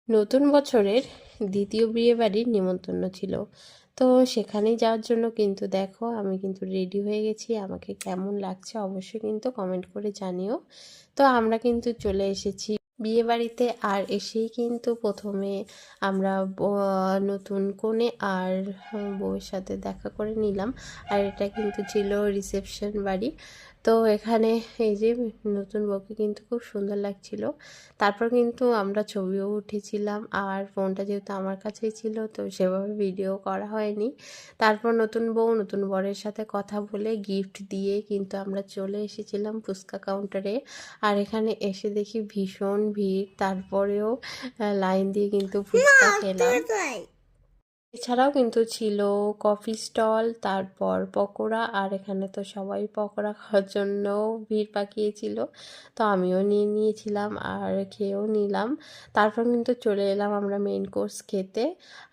নতুন বছরের দ্বিতীয় বিয়েবাড়ির নিমন্ত্রণ ছিল। তো সেখানেই যাওয়ার জন্য কিন্তু দেখো আমি কিন্তু রেডি হয়ে গেছি। আমাকে কেমন লাগছে অবশ্যই কিন্তু কমেন্ট করে জানিও। তো আমরা কিন্তু চলে এসেছি বিয়েবাড়িতে। আর এসেই কিন্তু প্রথমে আমরা নতুন কনে আর বউয়ের সাথে দেখা করে নিলাম। আর এটা কিন্তু ছিল রিসেপশন বাড়ি। তো এখানে এই যে নতুন বউকে কিন্তু খুব সুন্দর লাগছিল। তারপর কিন্তু আমরা ছবিও উঠেছিলাম। আর ফোনটা যেহেতু আমার কাছেই ছিল তো সেভাবে ভিডিও করা হয়নি। তারপর নতুন বউ নতুন বরের সাথে কথা বলে গিফট দিয়ে কিন্তু আমরা চলে এসেছিলাম ফুচকা কাউন্টারে। আর এখানে এসে দেখি ভীষণ ভিড়, তারপরেও লাইন দিয়ে কিন্তু ফুচকা খেলাম। এছাড়াও কিন্তু ছিল কফি স্টল, তারপর পকোড়া। আর এখানে তো সবাই পকোড়া খাওয়ার জন্য ভিড় পাকিয়েছিল। তো আমিও নিয়ে নিয়েছিলাম আর খেয়েও নিলাম। তারপর কিন্তু চলে এলাম আমরা মেইন কোর্স খেতে।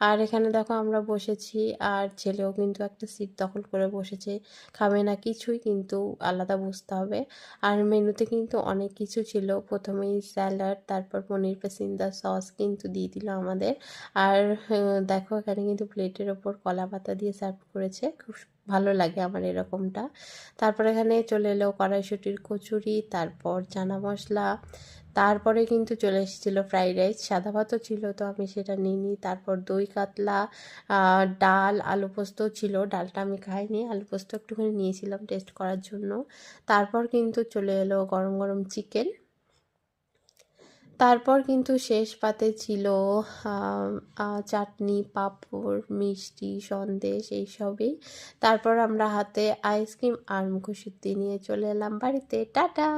আর এখানে দেখো আমরা বসেছি আর ছেলেও কিন্তু একটা সিট দখল করে বসেছে। খাবে না কিছুই, কিন্তু আলাদা বসতে হবে। আর মেনুতে কিন্তু অনেক কিছু ছিল। প্রথমেই স্যালাড, তারপর পনির পেসিন্দা সস কিন্তু দিয়ে দিল আমাদের। আর দেখো এখানে কিন্তু প্লেটের ওপর কলা পাতা দিয়ে সার্ভ করেছে। খুব ভালো লাগে আমার এরকমটা। তারপর এখানে চলে এলো কড়াইশুঁটির কচুরি, তারপর চানা মশলা। তারপরে কিন্তু চলে এসেছিলো ফ্রাইড রাইস, সাদা ভাতও ছিল তো আমি সেটা নিইনি। তারপর দই কাতলা, ডাল, আলু পোস্ত ছিল। ডালটা আমি খাইনি, আলু পোস্ত একটুখানি নিয়েছিলাম টেস্ট করার জন্য। তারপর কিন্তু চলে এলো গরম গরম চিকেন। তারপর কিন্তু শেষ পাতে ছিল চাটনি, পাঁপড়, মিষ্টি, সন্দেশ এইসবই। তারপর আমরা হাতে আইসক্রিম আর মুখোশিত্তি নিয়ে চলে এলাম বাড়িতে। টাটা।